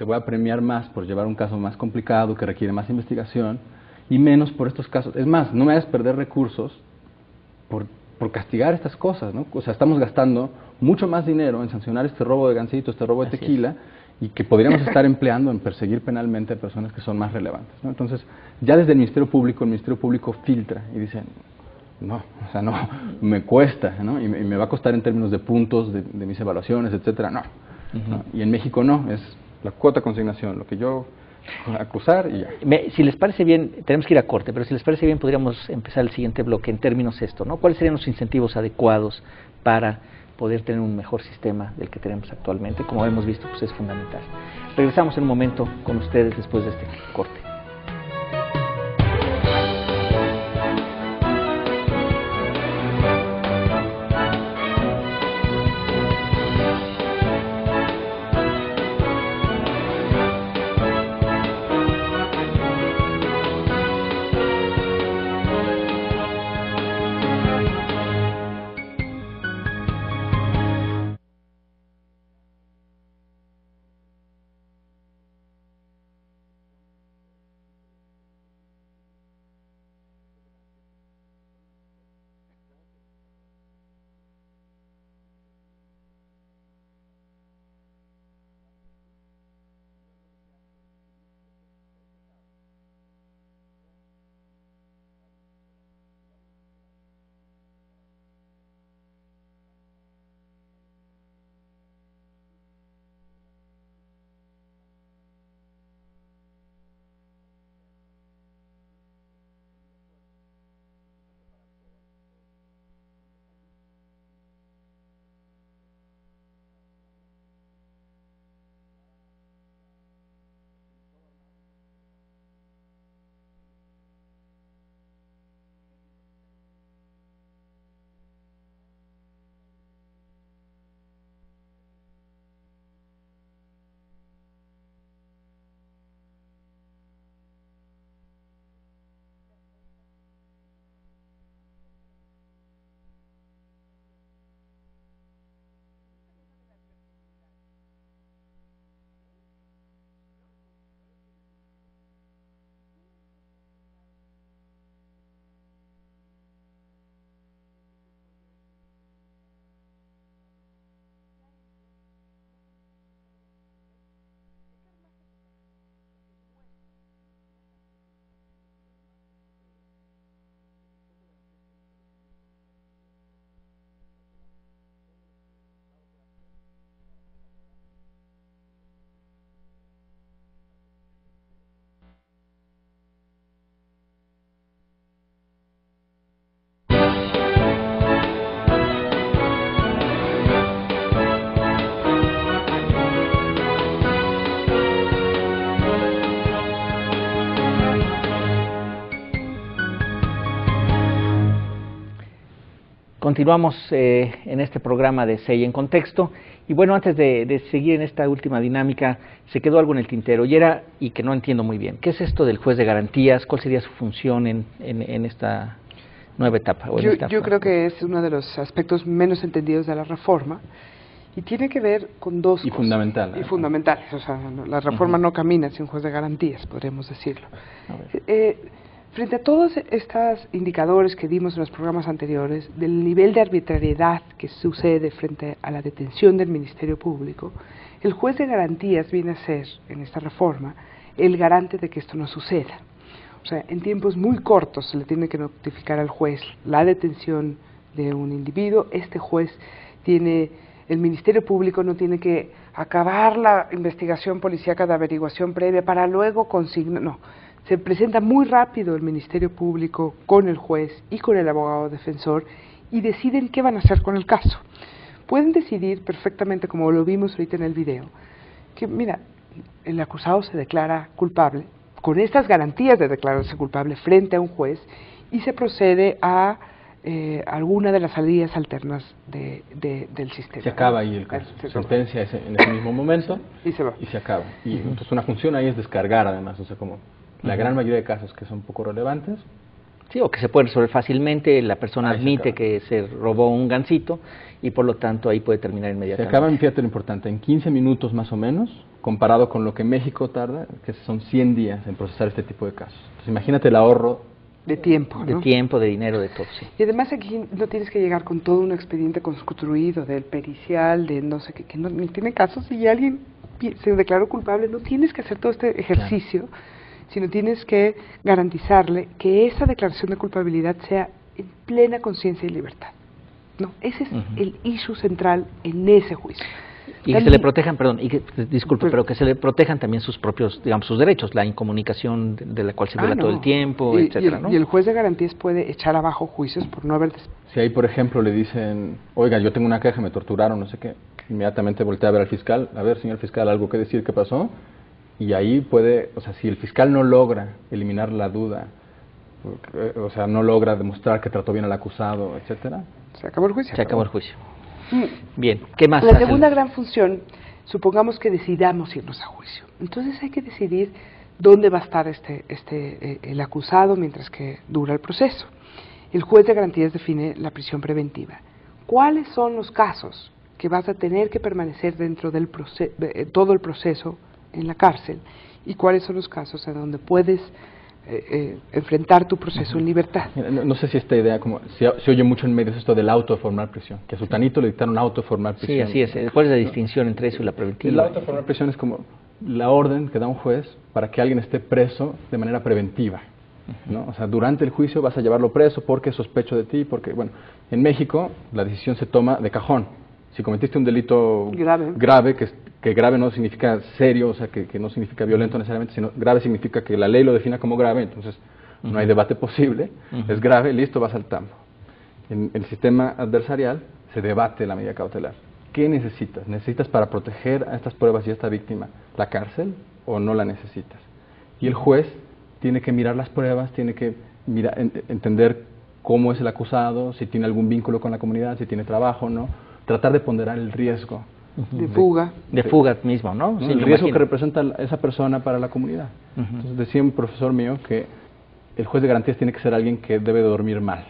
te voy a premiar más por llevar un caso más complicado, que requiere más investigación, y menos por estos casos. Es más, no me hagas perder recursos por castigar estas cosas, ¿no? O sea, estamos gastando mucho más dinero en sancionar este robo de gansito, este robo de tequila, y que podríamos estar empleando en perseguir penalmente a personas que son más relevantes, ¿no? Entonces, ya desde el Ministerio Público filtra y dice, no, o sea, no, me cuesta, ¿no? Y me va a costar en términos de puntos, de mis evaluaciones, etcétera, no, ¿no? Y en México no, es la cuota consignación, lo que yo acusar y ya. Si les parece bien, tenemos que ir a corte, pero si les parece bien podríamos empezar el siguiente bloque en términos esto, ¿no? ¿Cuáles serían los incentivos adecuados para poder tener un mejor sistema del que tenemos actualmente? Como hemos visto, pues es fundamental. Regresamos en un momento con ustedes después de este corte. Continuamos en este programa de CEI en Contexto, y bueno, antes de seguir en esta última dinámica, se quedó algo en el tintero, y que no entiendo muy bien. ¿Qué es esto del juez de garantías? ¿Cuál sería su función en esta nueva etapa? Yo creo que es uno de los aspectos menos entendidos de la reforma, y tiene que ver con dos cosas. Fundamentales. Y fundamentales, o sea, la reforma no camina sin juez de garantías, podríamos decirlo. Frente a todos estos indicadores que dimos en los programas anteriores, del nivel de arbitrariedad que sucede frente a la detención del Ministerio Público, el juez de garantías viene a ser, en esta reforma, el garante de que esto no suceda. O sea, en tiempos muy cortos se le tiene que notificar al juez la detención de un individuo. Este juez el Ministerio Público no tiene que acabar la investigación policíaca de averiguación previa para luego consignar, no. Se presenta muy rápido el Ministerio Público con el juez y con el abogado defensor y deciden qué van a hacer con el caso. Pueden decidir perfectamente, como lo vimos ahorita en el video, que mira, el acusado se declara culpable, con estas garantías de declararse culpable frente a un juez, y se procede a alguna de las salidas alternas del sistema. Se acaba ahí el caso. Sentencia en ese mismo momento y se va. Y se acaba. Y entonces una función ahí es descargar, además, o sea, como la gran mayoría de casos que son poco relevantes. Sí, o que se pueden resolver fácilmente, la persona admite que se robó un gansito y por lo tanto ahí puede terminar inmediatamente. Se acaban, fíjate lo importante, en 15 minutos más o menos, comparado con lo que México tarda, que son 100 días en procesar este tipo de casos. Entonces, imagínate el ahorro de tiempo, de ¿no? tiempo, de dinero, de todo, sí. Y además aquí no tienes que llegar con todo un expediente construido del pericial, de no sé qué, que no ni tiene casos, y alguien se declaró culpable, no tienes que hacer todo este ejercicio, sino tienes que garantizarle que esa declaración de culpabilidad sea en plena conciencia y libertad. No, ese es el issue central en ese juicio. Y que se le protejan, perdón, disculpe, pero que se le protejan también sus propios, digamos, sus derechos, la incomunicación de la cual se viola todo el tiempo, etcétera, ¿no? Y el juez de garantías puede echar abajo juicios por no haber... Si ahí, por ejemplo, le dicen, oiga, yo tengo una queja, me torturaron, no sé qué, inmediatamente voltea a ver al fiscal, a ver, señor fiscal, algo que decir, ¿qué pasó? Y ahí puede, o sea, si el fiscal no logra eliminar la duda, o sea, no logra demostrar que trató bien al acusado, etcétera, se acabó el juicio. Se acabó el juicio. Bien, ¿qué más? La segunda gran función, supongamos que decidamos irnos a juicio. Entonces hay que decidir dónde va a estar el acusado mientras que dura el proceso. El juez de garantías define la prisión preventiva. ¿Cuáles son los casos que vas a tener que permanecer dentro del todo el proceso en la cárcel? ¿Y cuáles son los casos en donde puedes enfrentar tu proceso en libertad? No sé si esta idea, como se oye mucho en medios esto del auto de formar prisión, que a Sutanito le dictaron auto de formar prisión. Sí, así es. ¿Cuál es la distinción entre eso y la preventiva? El auto de formar prisión es como la orden que da un juez para que alguien esté preso de manera preventiva, ¿no? O sea, durante el juicio vas a llevarlo preso porque sospecho de ti, porque, bueno, en México la decisión se toma de cajón. Si cometiste un delito grave, que grave no significa serio, o sea, que no significa violento necesariamente, sino grave significa que la ley lo defina como grave, entonces no hay debate posible, es grave, listo, vas al tambo. En el sistema adversarial se debate la medida cautelar. ¿Qué necesitas? ¿Necesitas para proteger a estas pruebas y a esta víctima la cárcel o no la necesitas? Y el juez tiene que mirar las pruebas, tiene que entender cómo es el acusado, si tiene algún vínculo con la comunidad, si tiene trabajo o no, tratar de ponderar el riesgo. De fuga. De fuga mismo, ¿no? Sí, el riesgo que representa esa persona para la comunidad. Entonces decía un profesor mío que el juez de garantías tiene que ser alguien que debe dormir mal.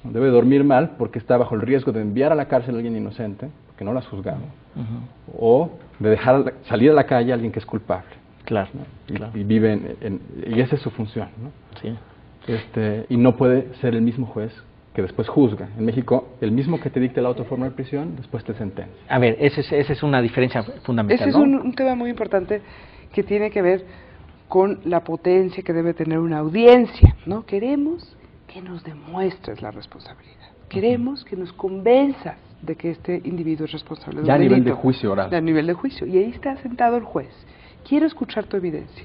Debe dormir mal porque está bajo el riesgo de enviar a la cárcel a alguien inocente, porque no lo has juzgado, o de dejar salir a la calle a alguien que es culpable. Claro. ¿No? Claro. Y vive y esa es su función, ¿no? Sí. Y no puede ser el mismo juez que después juzga. En México, el mismo que te dicta el auto de forma de prisión, después te sentencia. A ver, esa es una diferencia fundamental, Ese ¿no? es un tema muy importante que tiene que ver con la potencia que debe tener una audiencia, ¿no? Queremos que nos demuestres la responsabilidad. Queremos que nos convenzas de que este individuo es responsable de un ya a nivel delito. de juicio oral. A nivel de juicio. Y ahí está sentado el juez. Quiero escuchar tu evidencia.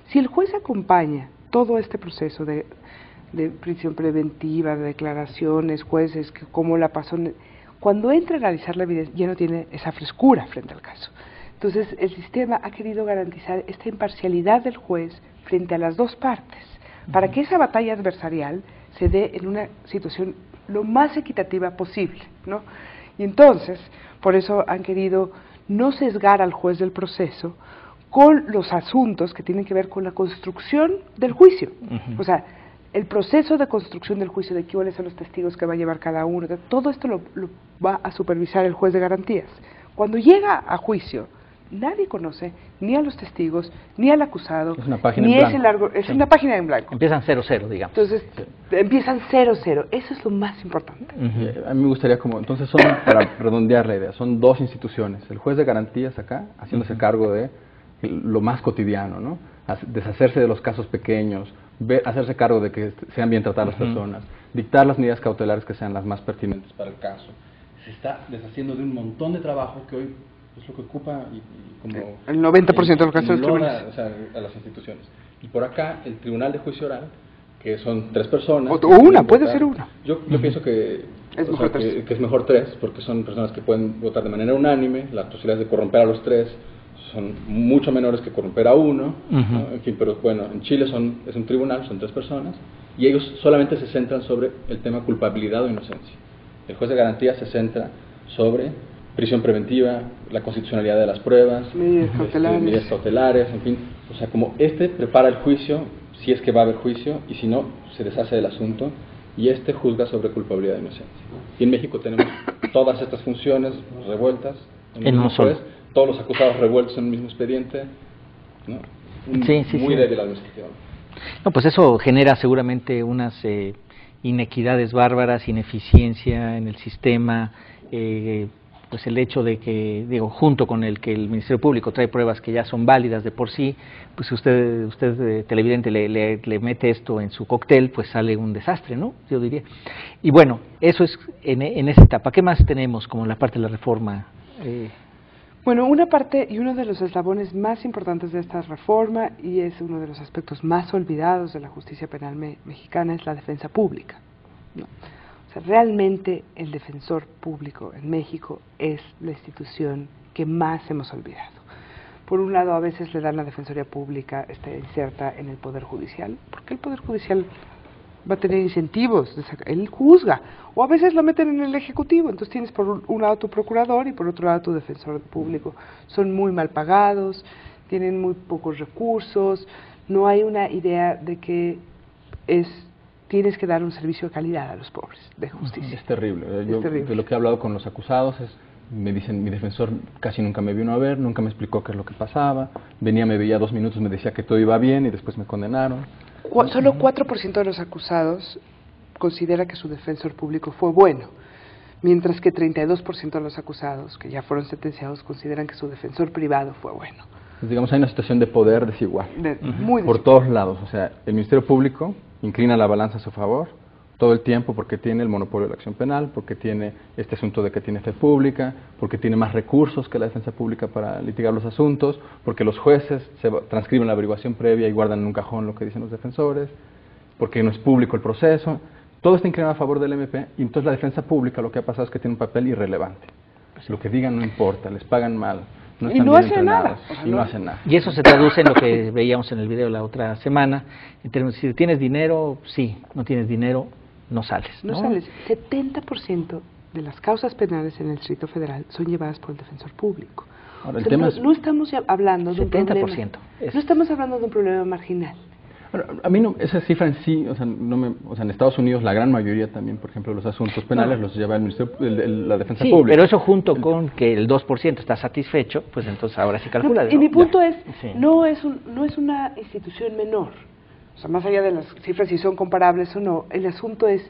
Si el juez acompaña todo este proceso de prisión preventiva, de declaraciones, jueces, que cómo la pasó, cuando entra a analizar la evidencia ya no tiene esa frescura frente al caso. Entonces el sistema ha querido garantizar esta imparcialidad del juez frente a las dos partes, para que esa batalla adversarial se dé en una situación lo más equitativa posible, ¿no? Y entonces, por eso han querido no sesgar al juez del proceso con los asuntos que tienen que ver con la construcción del juicio. O sea, el proceso de construcción del juicio, de cuáles son los testigos que va a llevar cada uno, todo esto lo va a supervisar el juez de garantías. Cuando llega a juicio, nadie conoce ni a los testigos, ni al acusado, es una página ni en ese largo, es una página en blanco. Empiezan 0-0, digamos. Entonces, empiezan 0-0, eso es lo más importante. A mí me gustaría entonces son, para redondear la idea, son dos instituciones, el juez de garantías acá, haciéndose cargo de lo más cotidiano, ¿no? Deshacerse de los casos pequeños, hacerse cargo de que sean bien tratadas las personas, dictar las medidas cautelares que sean las más pertinentes para el caso. Se está deshaciendo de un montón de trabajo que hoy es lo que ocupa como el 90% de los casos del tribunal, o sea, a las instituciones. Y por acá el Tribunal de Juicio Oral, que son 3 personas. O una, puede ser una. Yo pienso que es mejor 3, porque son personas que pueden votar de manera unánime, las posibilidades de corromper a los 3 son mucho menores que corromper a uno, ¿no? En fin, pero bueno, en Chile es un tribunal, son 3 personas, y ellos solamente se centran sobre el tema culpabilidad o inocencia. El juez de garantía se centra sobre prisión preventiva, la constitucionalidad de las pruebas, medidas cautelares, en fin, o sea, como prepara el juicio, si es que va a haber juicio, y si no, se deshace del asunto, y juzga sobre culpabilidad e inocencia. Y en México tenemos todas estas funciones revueltas en un juez, todos los acusados revueltos en el mismo expediente, ¿no? Muy débil la administración. No, pues eso genera seguramente unas inequidades bárbaras, ineficiencia en el sistema, pues el hecho de que, digo, junto con el que el Ministerio Público trae pruebas que ya son válidas de por sí, pues usted televidente, le mete esto en su cóctel, pues sale un desastre, ¿no? Yo diría. Y bueno, eso es en esa etapa. ¿Qué más tenemos como la parte de la reforma? Bueno, una parte y uno de los eslabones más importantes de esta reforma, y es uno de los aspectos más olvidados de la justicia penal mexicana, es la defensa pública, ¿no? O sea, realmente el defensor público en México es la institución que más hemos olvidado. Por un lado, a veces le dan la defensoría pública, está inserta en el Poder Judicial, porque el Poder Judicial va a tener incentivos, él juzga, o a veces lo meten en el Ejecutivo, entonces tienes por un lado tu procurador y por otro lado tu defensor público. Son muy mal pagados, tienen muy pocos recursos, no hay una idea de que tienes que dar un servicio de calidad a los pobres de justicia. Es terrible. Yo, de lo que he hablado con los acusados, me dicen, mi defensor casi nunca me vino a ver, nunca me explicó qué es lo que pasaba, venía, me veía 2 minutos, me decía que todo iba bien y después me condenaron. Solo 4% de los acusados considera que su defensor público fue bueno, mientras que 32% de los acusados, que ya fueron sentenciados, consideran que su defensor privado fue bueno. Pues digamos, hay una situación de poder desigual, muy por todos lados. O sea, el Ministerio Público inclina la balanza a su favor todo el tiempo porque tiene el monopolio de la acción penal, porque tiene este asunto de que tiene fe pública, porque tiene más recursos que la defensa pública para litigar los asuntos, porque los jueces transcriben la averiguación previa y guardan en un cajón lo que dicen los defensores, porque no es público el proceso. Todo está inclinado a favor del MP, y entonces la defensa pública lo que ha pasado es que tiene un papel irrelevante. Lo que digan no importa, les pagan mal. No y no hacen nada. Y no hacen nada. Y eso se traduce en lo que veíamos en el video la otra semana, en términos de si tienes dinero, sí, no tienes dinero, no sales. No sales. 70% de las causas penales en el Distrito Federal son llevadas por el defensor público. Ahora, no estamos hablando de un 70%. problema. No estamos hablando de un problema marginal. Bueno, a mí no, esa cifra en sí, o sea, en Estados Unidos la gran mayoría también, por ejemplo, los asuntos penales los lleva el Ministerio, la defensa pública. Pero eso junto con que el 2% está satisfecho, pues entonces ahora sí calcula. No, y mi punto es, no es una institución menor. O sea, más allá de las cifras si son comparables o no, el asunto es,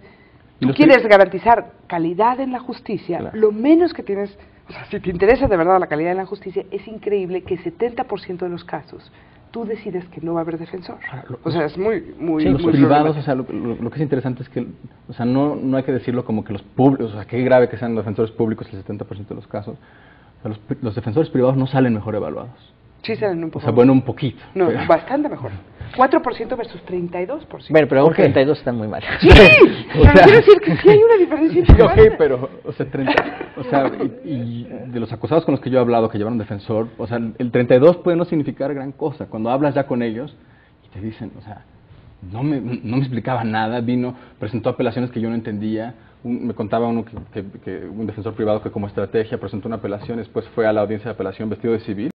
tú quieres garantizar calidad en la justicia, claro. Lo menos que tienes, o sea, si te interesa de verdad la calidad en la justicia, es increíble que 70% de los casos tú decides que no va a haber defensor. O sea, es muy los privados, o sea, lo que es interesante es que, o sea, no hay que decirlo como que los públicos, o sea, qué grave que sean los defensores públicos el 70% de los casos. O sea, los defensores privados no salen mejor evaluados. Sí salen un poco. O sea, bueno, un poquito. No, pero bastante mejor. 4% versus 32%. Bueno, pero aún 32 están muy mal. Sí, pero quiero decir que sí hay una diferencia importante. Sí, pero, o sea, y de los acusados con los que yo he hablado que llevaron defensor, o sea, el 32 puede no significar gran cosa. Cuando hablas ya con ellos y te dicen, o sea, no me explicaba nada, presentó apelaciones que yo no entendía. Me contaba uno que un defensor privado que como estrategia presentó una apelación, después fue a la audiencia de apelación vestido de civil.